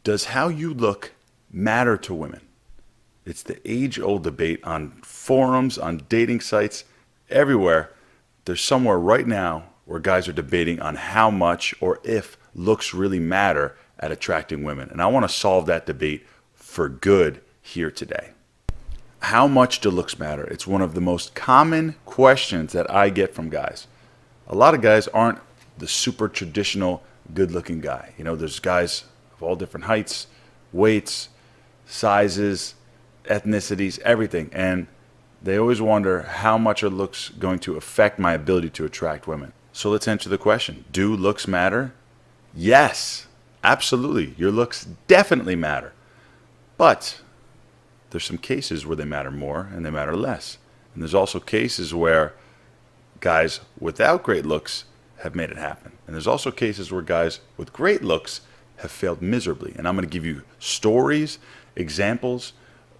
Does how you look matter to women? It's the age-old debate on forums, on dating sites, everywhere. There's somewhere right now where guys are debating on how much or if looks really matter at attracting women. And I want to solve that debate for good here today. How much do looks matter? It's one of the most common questions that I get from guys. A lot of guys aren't the super traditional good-looking guy. You know, there's guys of all different heights, weights, sizes, ethnicities, everything. And they always wonder, how much are looks going to affect my ability to attract women? So let's answer the question. Do looks matter? Yes, absolutely. Your looks definitely matter. But there's some cases where they matter more and they matter less. And there's also cases where guys without great looks have made it happen. And there's also cases where guys with great looks have failed miserably. And I'm going to give you stories, examples,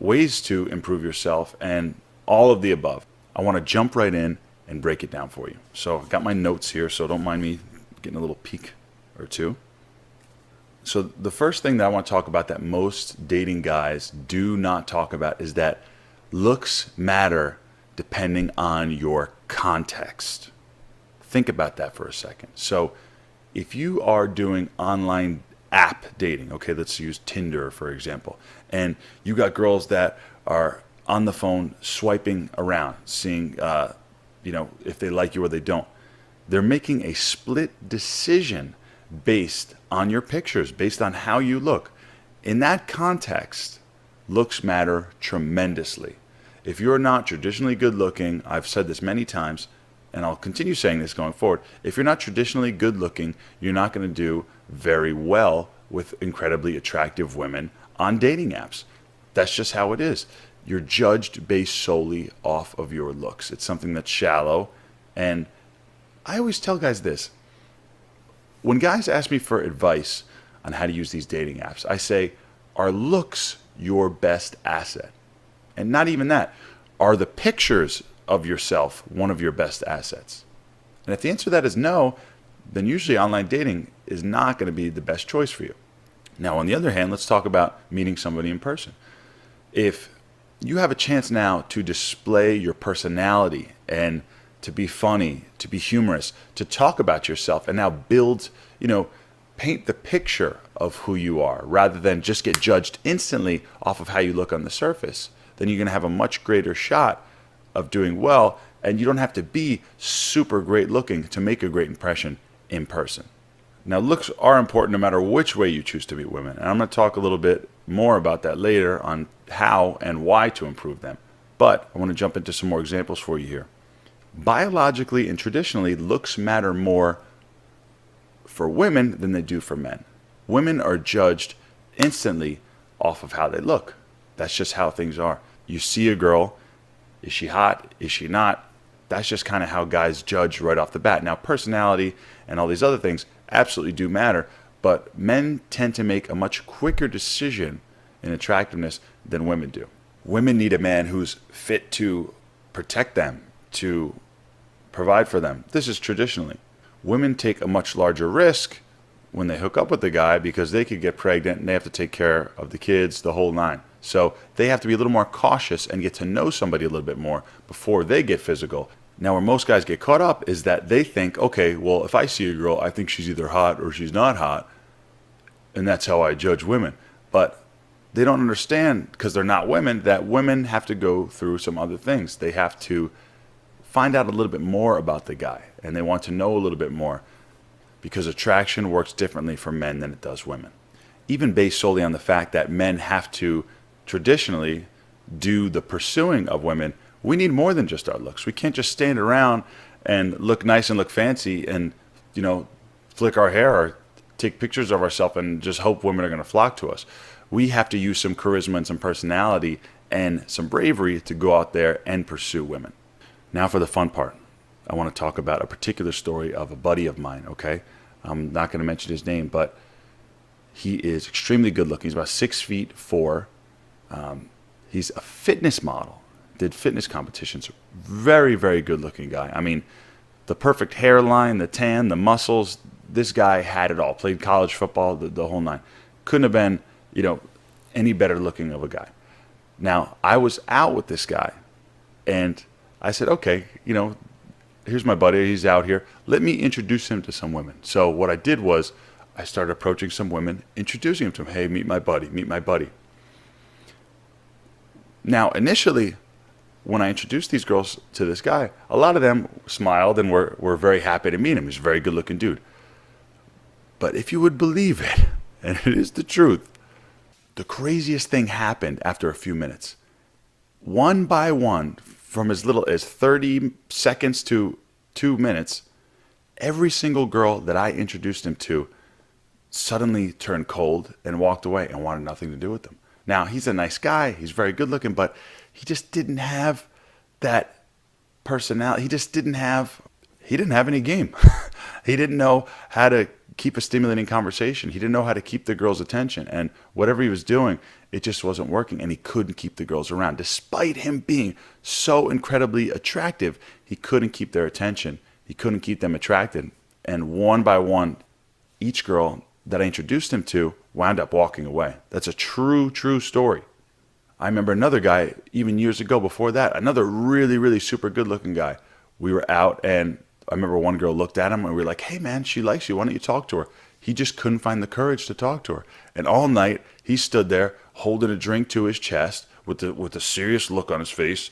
ways to improve yourself, and all of the above. I want to jump right in and break it down for you. So I've got my notes here, so don't mind me getting a little peek or two. So the first thing that I want to talk about that most dating guys do not talk about is that looks matter depending on your context. Think about that for a second. So if you are doing online app dating, okay, let's use Tinder for example, and you got girls that are on the phone swiping around, seeing if they like you or they don't. They're making a split decision based on your pictures, based on how you look. In that context, looks matter tremendously. If you're not traditionally good looking, I've said this many times, and I'll continue saying this going forward, if you're not traditionally good looking, you're not going to do very well with incredibly attractive women on dating apps. That's just how it is. You're judged based solely off of your looks. It's something that's shallow. And I always tell guys this. When guys ask me for advice on how to use these dating apps, I say, are looks your best asset? And not even that. Are the pictures of yourself one of your best assets? And if the answer to that is no, then usually online dating is not going to be the best choice for you. Now, on the other hand, let's talk about meeting somebody in person. If you have a chance now to display your personality and to be funny, to be humorous, to talk about yourself, and now build, paint the picture of who you are rather than just get judged instantly off of how you look on the surface, then you're going to have a much greater shot of doing well, and you don't have to be super great looking to make a great impression in person. Now, looks are important no matter which way you choose to meet women, and I'm going to talk a little bit more about that later on how and why to improve them. But I want to jump into some more examples for you here. Biologically and traditionally, looks matter more for women than they do for men. Women are judged instantly off of how they look. That's just how things are. You see a girl, is she hot? Is she not? That's just kind of how guys judge right off the bat. Now, personality and all these other things absolutely do matter, but men tend to make a much quicker decision in attractiveness than women do. Women need a man who's fit to protect them, to provide for them. This is traditionally. Women take a much larger risk when they hook up with the guy because they could get pregnant and they have to take care of the kids, the whole nine. So they have to be a little more cautious and get to know somebody a little bit more before they get physical. Now, where most guys get caught up is that they think, okay, well, if I see a girl, I think she's either hot or she's not hot, and that's how I judge women. But they don't understand, because they're not women, that women have to go through some other things. They have to find out a little bit more about the guy, and they want to know a little bit more, because attraction works differently for men than it does women. Even based solely on the fact that men have to traditionally do the pursuing of women, we need more than just our looks. We can't just stand around and look nice and look fancy and, flick our hair or take pictures of ourselves and just hope women are going to flock to us. We have to use some charisma and some personality and some bravery to go out there and pursue women. Now for the fun part. I want to talk about a particular story of a buddy of mine, okay? I'm not going to mention his name, but he is extremely good looking. He's about 6'4". He's a fitness model. Did fitness competitions. Very, very good looking guy. I mean, the perfect hairline, the tan, the muscles. This guy had it all. Played college football, the whole nine. Couldn't have been you know, any better looking of a guy. Now, I was out with this guy, and I said, okay, here's my buddy. He's out here. Let me introduce him to some women. So what I did was I started approaching some women, introducing him to him. Hey, meet my buddy. Meet my buddy. Now, initially, when I introduced these girls to this guy, a lot of them smiled and were very happy to meet him. He's a very good-looking dude. But if you would believe it, and it is the truth, the craziest thing happened after a few minutes. One by one, from as little as 30 seconds to 2 minutes, every single girl that I introduced him to suddenly turned cold and walked away and wanted nothing to do with him. Now, he's a nice guy. He's very good looking, but he just didn't have that personality. He didn't have any game. He didn't know how to keep a stimulating conversation. He didn't know how to keep the girl's attention. And whatever he was doing, it just wasn't working. And he couldn't keep the girls around. Despite him being so incredibly attractive, he couldn't keep their attention. He couldn't keep them attracted. And one by one, each girl that I introduced him to wound up walking away. That's a true, true story. I remember another guy, even years ago before that, another really, really super good looking guy. We were out, and I remember one girl looked at him and we were like, hey man, she likes you. Why don't you talk to her? He just couldn't find the courage to talk to her. And all night he stood there holding a drink to his chest with a serious look on his face,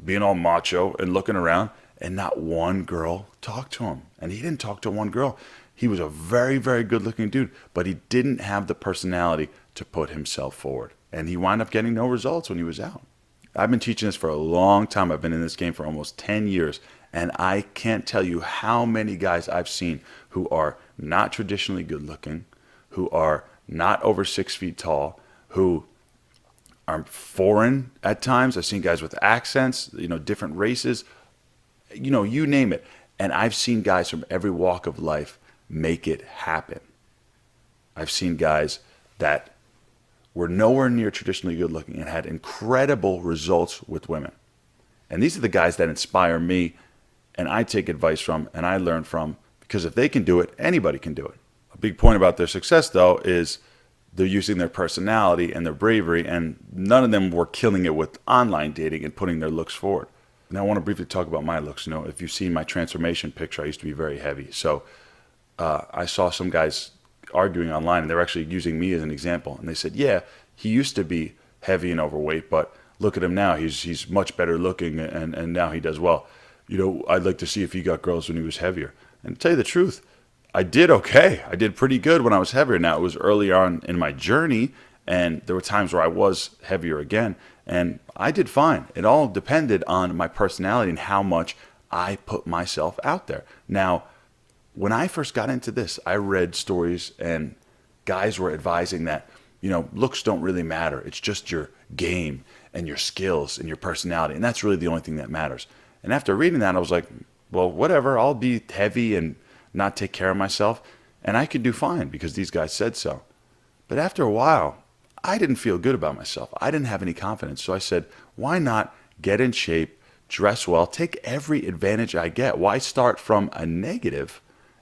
being all macho and looking around, and not one girl talked to him. And he didn't talk to one girl. He was a very, very good looking dude, but he didn't have the personality to put himself forward. And he wound up getting no results when he was out. I've been teaching this for a long time. I've been in this game for almost 10 years. And I can't tell you how many guys I've seen who are not traditionally good looking, who are not over 6 feet tall, who are foreign at times. I've seen guys with accents, different races, you name it. And I've seen guys from every walk of life make it happen. I've seen guys that were nowhere near traditionally good looking and had incredible results with women. And these are the guys that inspire me, and I take advice from, and I learn from, because if they can do it, anybody can do it. A big point about their success, though, is they're using their personality and their bravery, and none of them were killing it with online dating and putting their looks forward. Now, I want to briefly talk about my looks. If you've seen my transformation picture, I used to be very heavy. So I saw some guys arguing online, and they were actually using me as an example. And they said, yeah, he used to be heavy and overweight, but look at him now. He's much better looking, and now he does well. I'd like to see if he got girls when he was heavier. And to tell you the truth, I did okay. I did pretty good when I was heavier. Now, it was early on in my journey, and there were times where I was heavier again, and I did fine. It all depended on my personality and how much I put myself out there. Now, when I first got into this, I read stories, and guys were advising that, looks don't really matter. It's just your game and your skills and your personality, and that's really the only thing that matters. And after reading that, I was like, well, whatever. I'll be heavy and not take care of myself, and I could do fine because these guys said so. But after a while, I didn't feel good about myself. I didn't have any confidence. So I said, why not get in shape, dress well, take every advantage I get? Why start from a negative,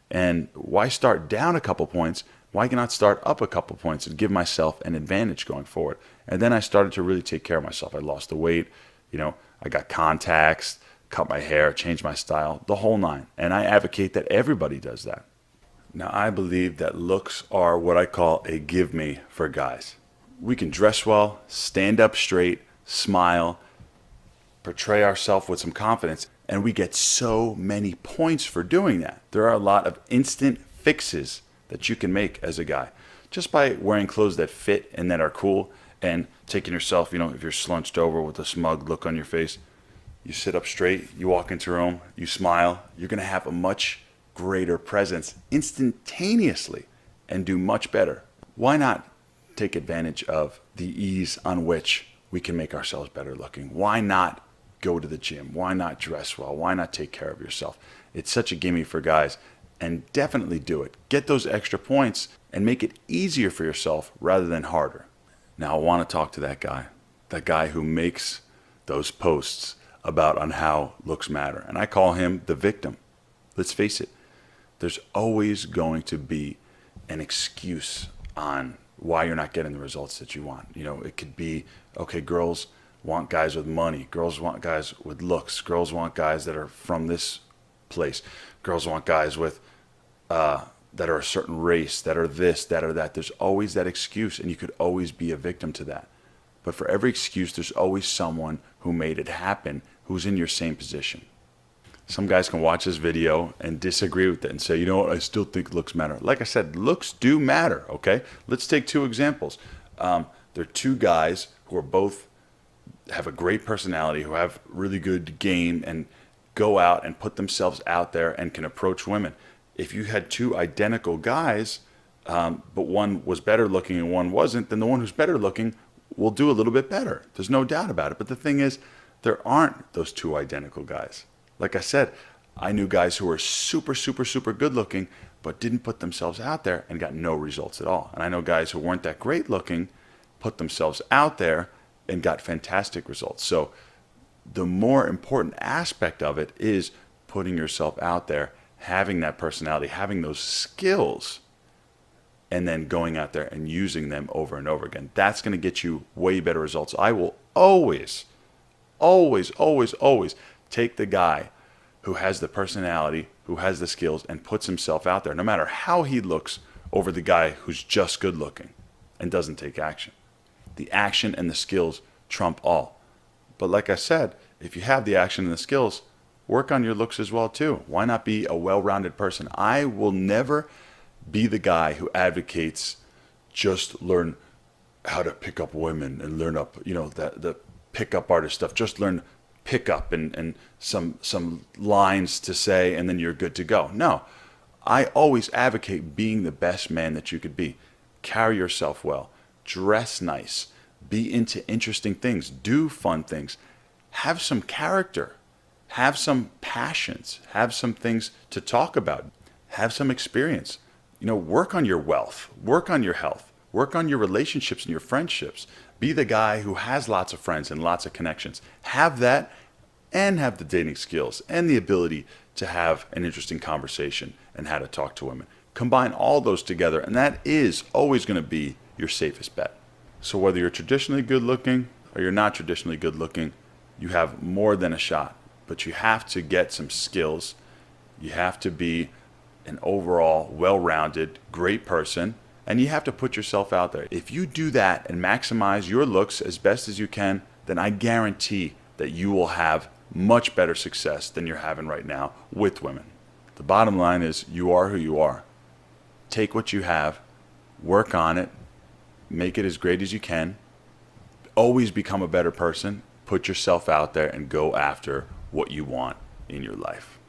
and why start down a couple points? Why not start up a couple points and give myself an advantage going forward? And then I started to really take care of myself. I lost the weight, I got contacts, cut my hair, changed my style, the whole nine. And I advocate that everybody does that. Now, I believe that looks are what I call a give me for guys. We can dress well, stand up straight, smile, portray ourselves with some confidence, and we get so many points for doing that. There are a lot of instant fixes that you can make as a guy just by wearing clothes that fit and that are cool, and taking yourself, if you're slunched over with a smug look on your face, you sit up straight, you walk into a room, you smile, you're going to have a much greater presence instantaneously and do much better. Why not take advantage of the ease on which we can make ourselves better looking? Why not go to the gym? Why not dress well? Why not take care of yourself? It's such a gimme for guys, and definitely do it. Get those extra points and make it easier for yourself rather than harder. Now, I want to talk to that guy who makes those posts about on how looks matter. And I call him the victim. Let's face it, there's always going to be an excuse on why you're not getting the results that you want. You know, it could be, okay, girls want guys with money. Girls want guys with looks. Girls want guys that are from this place. Girls want guys with that are a certain race, that are this, that, or that. There's always that excuse, and you could always be a victim to that. But for every excuse, there's always someone who made it happen who's in your same position. Some guys can watch this video and disagree with it and say, you know what, I still think looks matter. Like I said, looks do matter, okay? Let's take two examples. There are two guys who are both have a great personality, who have really good game and go out and put themselves out there and can approach women. If you had two identical guys, but one was better looking and one wasn't, then the one who's better looking will do a little bit better. There's no doubt about it. But the thing is, there aren't those two identical guys. Like I said, I knew guys who were super, super, super good looking, but didn't put themselves out there and got no results at all. And I know guys who weren't that great looking, put themselves out there and got fantastic results. So the more important aspect of it is putting yourself out there, having that personality, having those skills, and then going out there and using them over and over again. That's going to get you way better results. I will always, always, always, always take the guy who has the personality, who has the skills, and puts himself out there, no matter how he looks, over the guy who's just good looking and doesn't take action. The action and the skills trump all. But like I said, if you have the action and the skills, work on your looks as well too. Why not be a well-rounded person? I will never be the guy who advocates just learn how to pick up women and learn up, you know, the pickup artist stuff. Just learn pickup and some lines to say, and then you're good to go. No, I always advocate being the best man that you could be. Carry yourself well, dress nice, be into interesting things, do fun things, have some character, have some passions, have some things to talk about, have some experience. You know, work on your wealth, work on your health, work on your relationships and your friendships. Be the guy who has lots of friends and lots of connections. Have that and have the dating skills and the ability to have an interesting conversation and how to talk to women. Combine all those together, and that is always going to be your safest bet. So whether you're traditionally good looking or you're not traditionally good looking, you have more than a shot. But you have to get some skills. You have to be an overall well-rounded, great person, and you have to put yourself out there. If you do that and maximize your looks as best as you can, then I guarantee that you will have much better success than you're having right now with women. The bottom line is you are who you are. Take what you have, work on it, make it as great as you can, always become a better person, put yourself out there and go after what you want in your life.